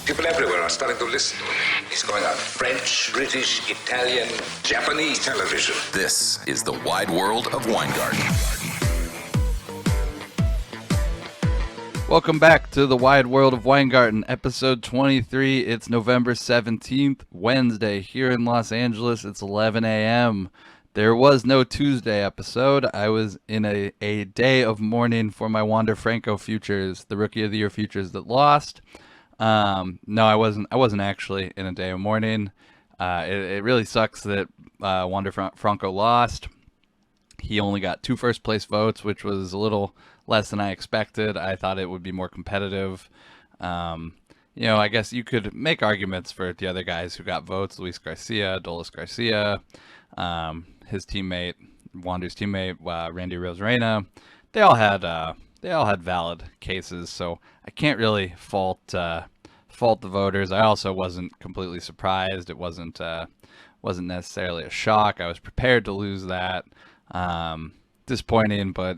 People everywhere are starting to listen to him. He's going on French, British, Italian, Japanese television. This is the wide world of Weingarten. Welcome back to the wide world of Weingarten, episode 23. It's November 17th, Wednesday, here in Los Angeles. It's 11 a.m. There was no Tuesday episode. I was in a day of mourning for my Wander Franco futures, the Rookie of the Year futures that lost. No, I wasn't actually in a day of mourning. It really sucks that Wander Franco lost. He only got 2 first place votes, which was a little less than I expected. I thought it would be more competitive. I guess you could make arguments for the other guys who got votes: Luis Garcia, Dolis Garcia, his teammate, Wander's teammate, Randy Rosarena. They all had valid cases, so I can't really fault the voters. I also wasn't completely surprised. It wasn't necessarily a shock. I was prepared to lose that. Disappointing, but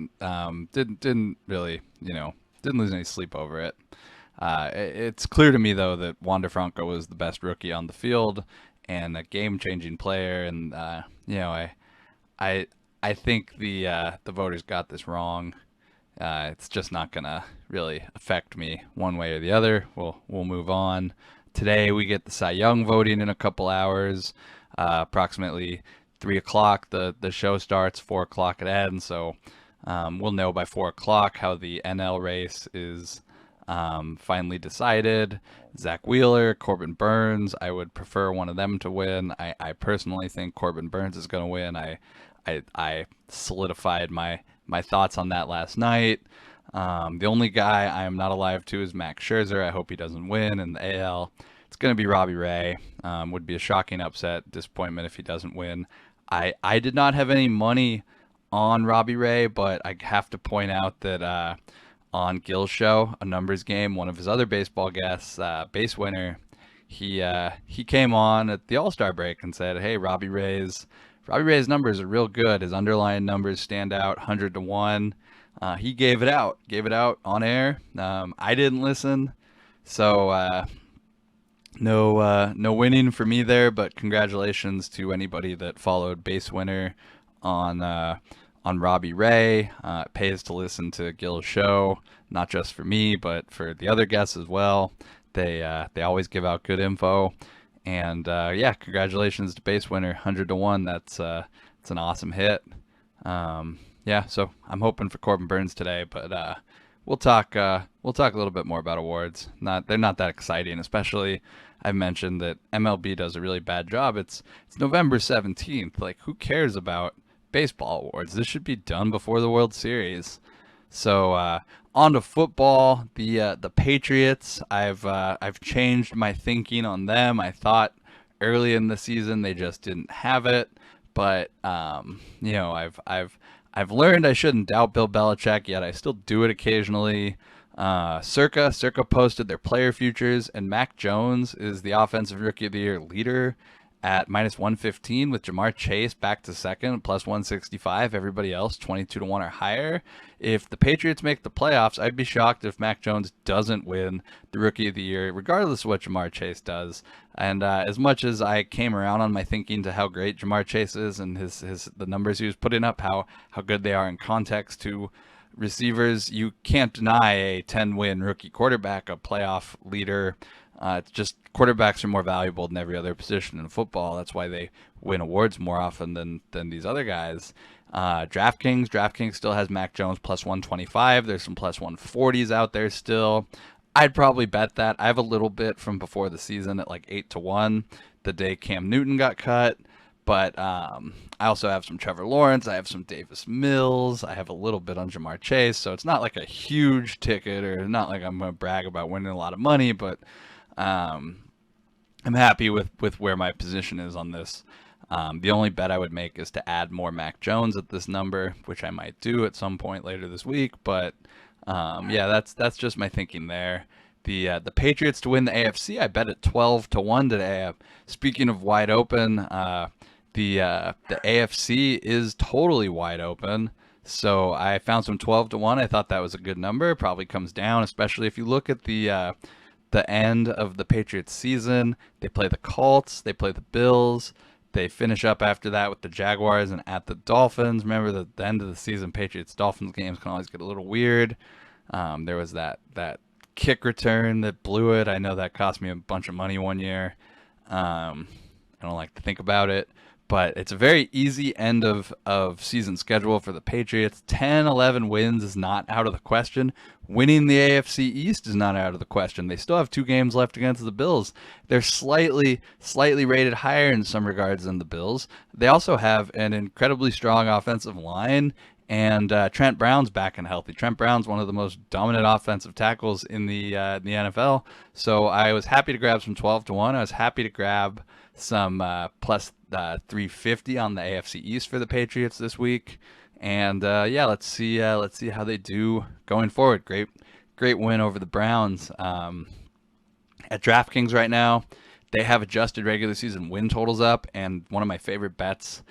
didn't really, didn't lose any sleep over it. It's clear to me though that Wander Franco was the best rookie on the field and a game-changing player, and I think the voters got this wrong. It's just not gonna really affect me one way or the other. We'll move on. Today we get the Cy Young voting in a couple hours, approximately 3 o'clock. The show starts, 4 o'clock it ends, so we'll know by 4 o'clock how the NL race is finally decided. Zach Wheeler, Corbin Burns, I would prefer one of them to win. I personally think Corbin Burns is going to win. I solidified my thoughts on that last night. The only guy I am not alive to is Max Scherzer. I hope he doesn't win in the AL. It's going to be Robbie Ray. Would be a shocking upset, disappointment if he doesn't win. I did not have any money on Robbie Ray, but I have to point out that on Gil's show, A Numbers Game, one of his other baseball guests, Base Winner, he came on at the All-Star break and said, hey, Robbie Ray's numbers are real good. His underlying numbers stand out 100 to 1. He gave it out on air. I didn't listen, so no winning for me there, but congratulations to anybody that followed Base Winner on Robbie Ray. It pays to listen to Gil's show, not just for me, but for the other guests as well. They always give out good info, and congratulations to Base Winner, 100 to 1. It's an awesome hit. So I'm hoping for Corbin Burns today, but we'll talk a little bit more about awards. They're not that exciting, especially I've mentioned that MLB does a really bad job. It's November 17th. Like, who cares about baseball awards? This should be done before the World Series. So on to football. The Patriots. I've changed my thinking on them. I thought early in the season they just didn't have it, but I've learned I shouldn't doubt Bill Belichick, yet I still do it occasionally. Circa posted their player futures, and Mac Jones is the Offensive Rookie of the Year leader at -115, with Jamar Chase back to second, +165. Everybody else 22 to 1 or higher. If the Patriots make the playoffs, I'd be shocked if Mac Jones doesn't win the Rookie of the Year, regardless of what Jamar Chase does. And as much as I came around on my thinking to how great Jamar Chase is and the numbers he was putting up, how good they are in context to receivers, you can't deny a 10-win rookie quarterback, a playoff leader. It's just quarterbacks are more valuable than every other position in football. That's why they win awards more often than these other guys. DraftKings still has Mac Jones +125. There's some +140s out there still. I'd probably bet that. I have a little bit from before the season at like 8 to 1, the day Cam Newton got cut. But I also have some Trevor Lawrence. I have some Davis Mills. I have a little bit on Jamar Chase. So it's not like a huge ticket, or not like I'm going to brag about winning a lot of money, but I'm happy with where my position is on this. The only bet I would make is to add more Mac Jones at this number, which I might do at some point later this week. But that's just my thinking there. The Patriots to win the AFC, I bet at 12 to 1 today. Speaking of wide open, the AFC is totally wide open. So I found some 12 to 1. I thought that was a good number. It probably comes down, especially if you look at the the end of the Patriots season. They play the Colts, they play the Bills. They finish up after that with the Jaguars and at the Dolphins. Remember, the end of the season, Patriots-Dolphins games can always get a little weird. There was that kick return that blew it. I know that cost me a bunch of money one year. I don't like to think about it, but it's a very easy end of season schedule for the Patriots. 10-11 wins is not out of the question. Winning the AFC East is not out of the question. They still have 2 games left against the Bills. They're slightly rated higher in some regards than the Bills. They also have an incredibly strong offensive line, and Trent Brown's back and healthy. Trent Brown's one of the most dominant offensive tackles in the NFL. So I was happy to grab some 12-1. I was happy to grab some plus 350 on the AFC East for the Patriots this week. And let's see how they do going forward. Great win over the Browns. At DraftKings right now, they have adjusted regular season win totals up, and one of my favorite bets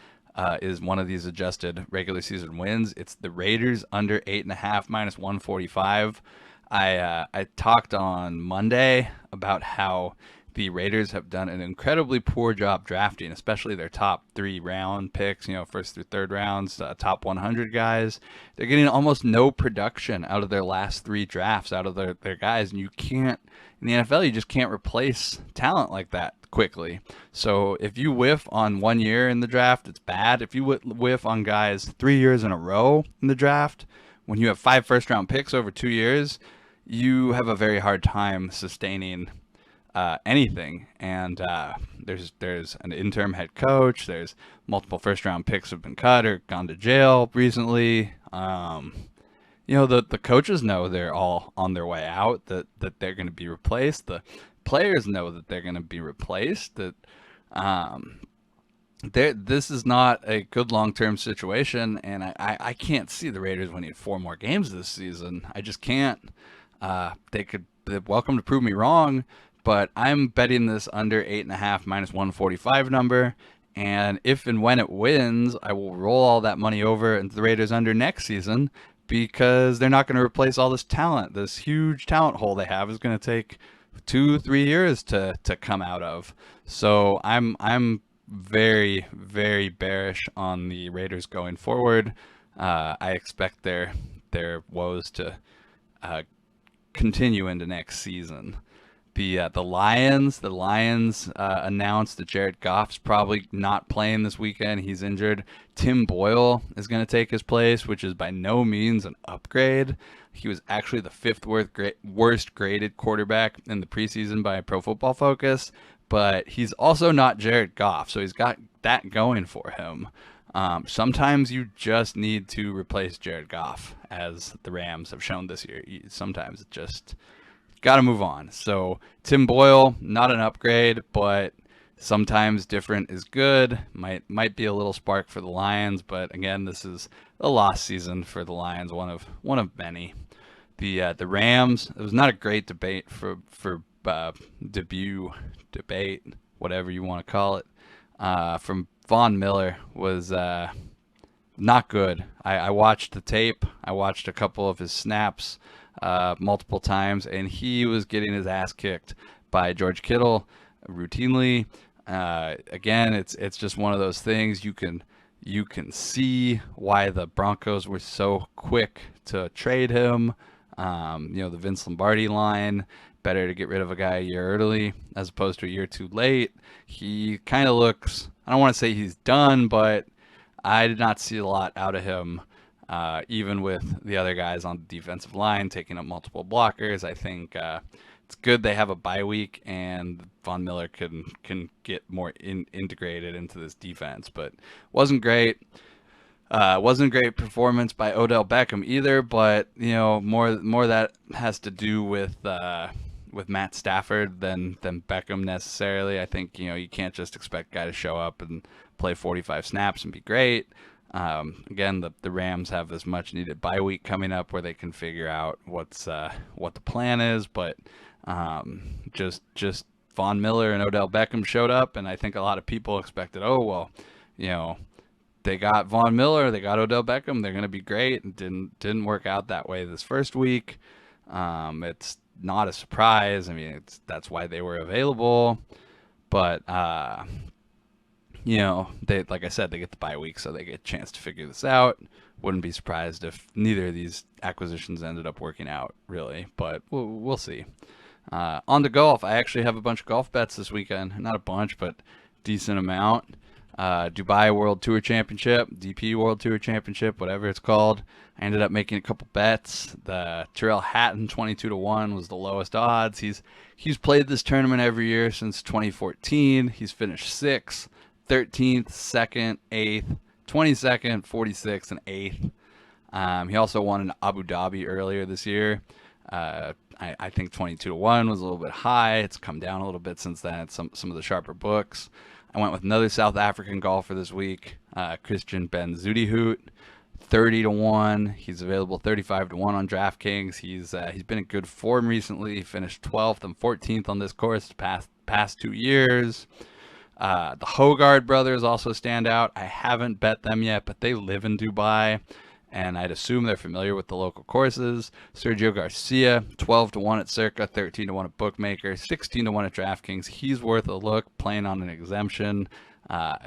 is one of these adjusted regular season wins. It's the Raiders under 8.5 minus 145. I talked on Monday about how the Raiders have done an incredibly poor job drafting, especially their top 3 round picks, first through third rounds, top 100 guys. They're getting almost no production out of their last 3 drafts, out of their guys. And you can't, in the NFL, you just can't replace talent like that quickly. So if you whiff on 1 year in the draft, it's bad. If you whiff on guys 3 years in a row in the draft, when you have 5 first round picks over 2 years, you have a very hard time sustaining anything. And there's an interim head coach. There's multiple first round picks have been cut or gone to jail recently. The coaches know they're all on their way out, that they're going to be replaced. The players know that they're going to be replaced. That this is not a good long-term situation, and I can't see the Raiders winning 4 more games this season. I just can't. They're welcome to prove me wrong, but I'm betting this under 8.5 minus 145 number. And if and when it wins, I will roll all that money over into the Raiders under next season, because they're not going to replace all this talent. This huge talent hole they have is going to take 2-3 years to come out of. So I'm very, very bearish on the Raiders going forward. I expect their woes to continue into next season. The Lions announced that Jared Goff's probably not playing this weekend. He's injured. Tim Boyle is going to take his place, which is by no means an upgrade. He was actually the 5th worst graded quarterback in the preseason by Pro Football Focus, but he's also not Jared Goff, so he's got that going for him. Sometimes you just need to replace Jared Goff, as the Rams have shown this year. Sometimes it just got to move on. So Tim Boyle, not an upgrade, but sometimes different is good. Might be a little spark for the Lions, but again, this is a lost season for the Lions, one of many. The Rams, it was not a great debate debate, whatever you want to call it, from Von Miller was not good. I watched the tape. I watched a couple of his snaps multiple times, and he was getting his ass kicked by George Kittle routinely. Again, it's just one of those things. You can see why the Broncos were so quick to trade him. The Vince Lombardi line, better to get rid of a guy a year early as opposed to a year too late. He kind of looks, I don't want to say he's done, but I did not see a lot out of him. Even with the other guys on the defensive line taking up multiple blockers, I think it's good they have a bye week and Von Miller can get more integrated into this defense. But wasn't great. Wasn't a great performance by Odell Beckham either. But more that has to do with Matt Stafford than Beckham necessarily. I think you can't just expect a guy to show up and play 45 snaps and be great. Again, the Rams have this much needed bye week coming up where they can figure out what the plan is, but just Von Miller and Odell Beckham showed up, and I think a lot of people expected, they got Von Miller, they got Odell Beckham, they're going to be great. It didn't work out that way this first week. It's not a surprise. I mean, that's why they were available. But they, like I said, they get the bye week, so they get a chance to figure this out. Wouldn't be surprised if neither of these acquisitions ended up working out, really. But we'll see. On to golf. I actually have a bunch of golf bets this weekend. Not a bunch, but decent amount. Dubai World Tour Championship, DP World Tour Championship, whatever it's called. I ended up making a couple bets. The Tyrrell Hatton 22-1 was the lowest odds. He's played this tournament every year since 2014. He's finished 6th, 13th, 2nd, 8th, 22nd, 46th, and 8th. He also won in Abu Dhabi earlier this year. I think 22-1 was a little bit high. It's come down a little bit since then. It's some of the sharper books. I went with another South African golfer this week, Christian Ben Zudihout, 30-1. He's available 35-1 on DraftKings. He's been in good form recently. He finished 12th and 14th on this course the past 2 years. The Hogard brothers also stand out. I haven't bet them yet, but they live in Dubai, and I'd assume they're familiar with the local courses. Sergio Garcia, 12-1 at Circa, 13-1 at Bookmaker, 16-1 at DraftKings. He's worth a look, playing on an exemption.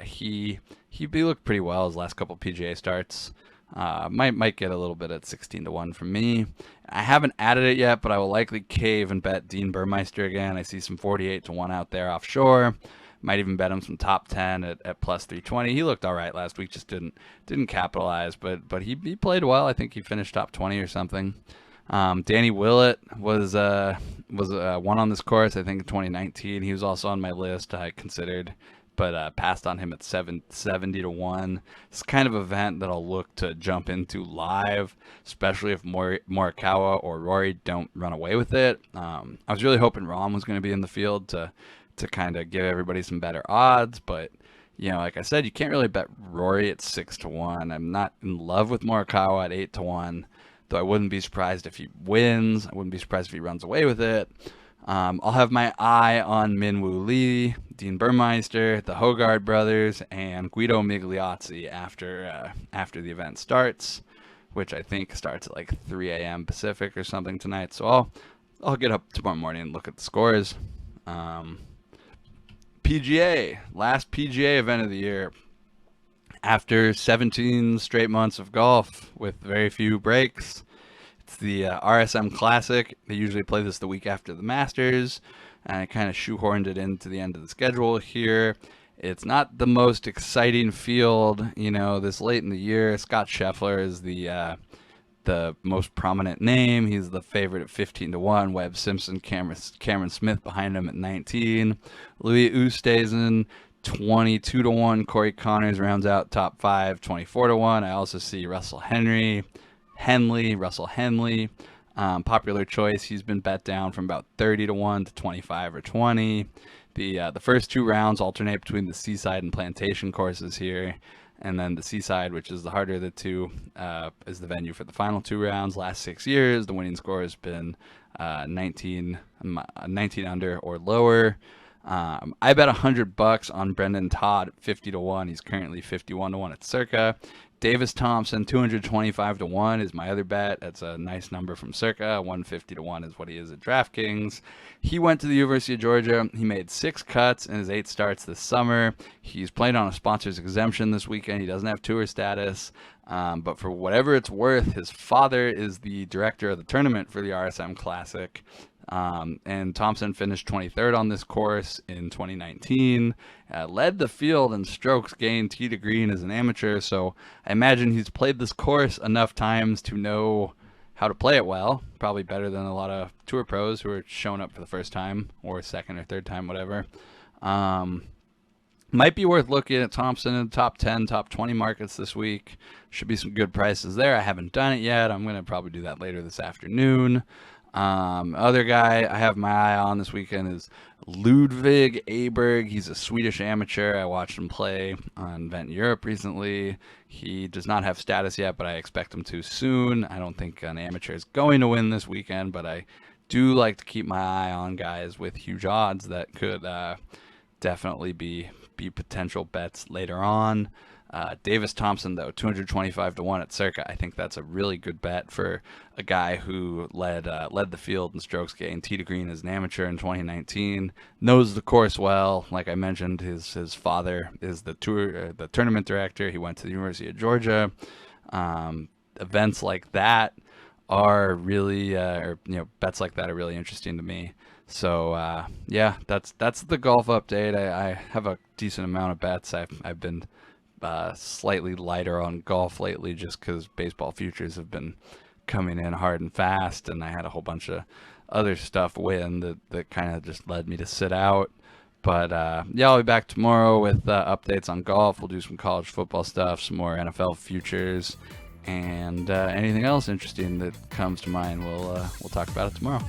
He looked pretty well his last couple PGA starts. Might get a little bit at 16-1 from me. I haven't added it yet, but I will likely cave and bet Dean Burmeister again. I see some 48-1 out there offshore. Might even bet him some top 10 at plus 320. He looked all right last week, just didn't capitalize, but he played well. I think he finished top 20 or something. Danny Willett was one on this course, I think in 2019. He was also on my list. I considered, but passed on him at 70-1. It's kind of event that I'll look to jump into live, especially if Morikawa or Rory don't run away with it. I was really hoping Rahm was going to be in the field to kind of give everybody some better odds, but like I said, you can't really bet Rory at 6-1. I'm not in love with Morikawa at 8-1, though I wouldn't be surprised if he wins. I wouldn't be surprised if he runs away with it. I'll have my eye on Minwoo Lee, Dean Burmeister, the Hogard brothers, and Guido Migliozzi after the event starts, which I think starts at like 3 a.m. Pacific or something tonight. So I'll get up tomorrow morning and look at the scores. PGA, last PGA event of the year. After 17 straight months of golf with very few breaks, it's the RSM Classic. They usually play this the week after the Masters, and I kind of shoehorned it into the end of the schedule here. It's not the most exciting field, this late in the year. Scott Scheffler is the most prominent name. He's the favorite at 15-1. Webb Simpson, Cameron Smith behind him at 19. Louis Oosthuizen, 22-1. Corey Connors rounds out top 5, 24-1. I also see Russell Henley, popular choice. He's been bet down from about 30-1 to 25 or 20. The first 2 rounds alternate between the Seaside and Plantation courses here. And then the Seaside, which is the harder of the two, is the venue for the final 2 rounds. Last 6 years, the winning score has been 19 under or lower. I bet $100 on Brendan Todd at 50-1. He's currently 51-1 at Circa. Davis Thompson, 225-1 is my other bet. That's a nice number from Circa. 150-1 is what he is at DraftKings. He went to the University of Georgia. He made 6 cuts in his 8 starts this summer. He's playing on a sponsor's exemption this weekend. He doesn't have tour status. But for whatever it's worth, his father is the director of the tournament for the RSM Classic. And Thompson finished 23rd on this course in 2019, led the field in strokes gained tee to green as an amateur, so I imagine he's played this course enough times to know how to play it well, probably better than a lot of tour pros who are showing up for the first time or second or third time, whatever. Might be worth looking at Thompson in the top 10, top 20 markets this week. Should be some good prices there. I haven't done it yet. I'm going to probably do that later this afternoon. Other guy I have my eye on this weekend is Ludwig Ayberg. He's a Swedish amateur. I watched him play on Event Europe recently. He does not have status yet, but I expect him to soon. I don't think an amateur is going to win this weekend, but I do like to keep my eye on guys with huge odds that could definitely be potential bets later on. Davis Thompson, though, 225-1 at Circa. I think that's a really good bet for a guy who led the field in strokes gained. Tee to green as an amateur in 2019. Knows the course well. Like I mentioned, his father is the tournament director. He went to the University of Georgia. Events like that are really, bets like that are really interesting to me. So yeah, that's the golf update. I have a decent amount of bets. I've been slightly lighter on golf lately just because baseball futures have been coming in hard and fast, and I had a whole bunch of other stuff win that kind of just led me to sit out. But yeah, I'll be back tomorrow with updates on golf. We'll do some college football stuff, some more NFL futures, and anything else interesting that comes to mind. We'll talk about it tomorrow.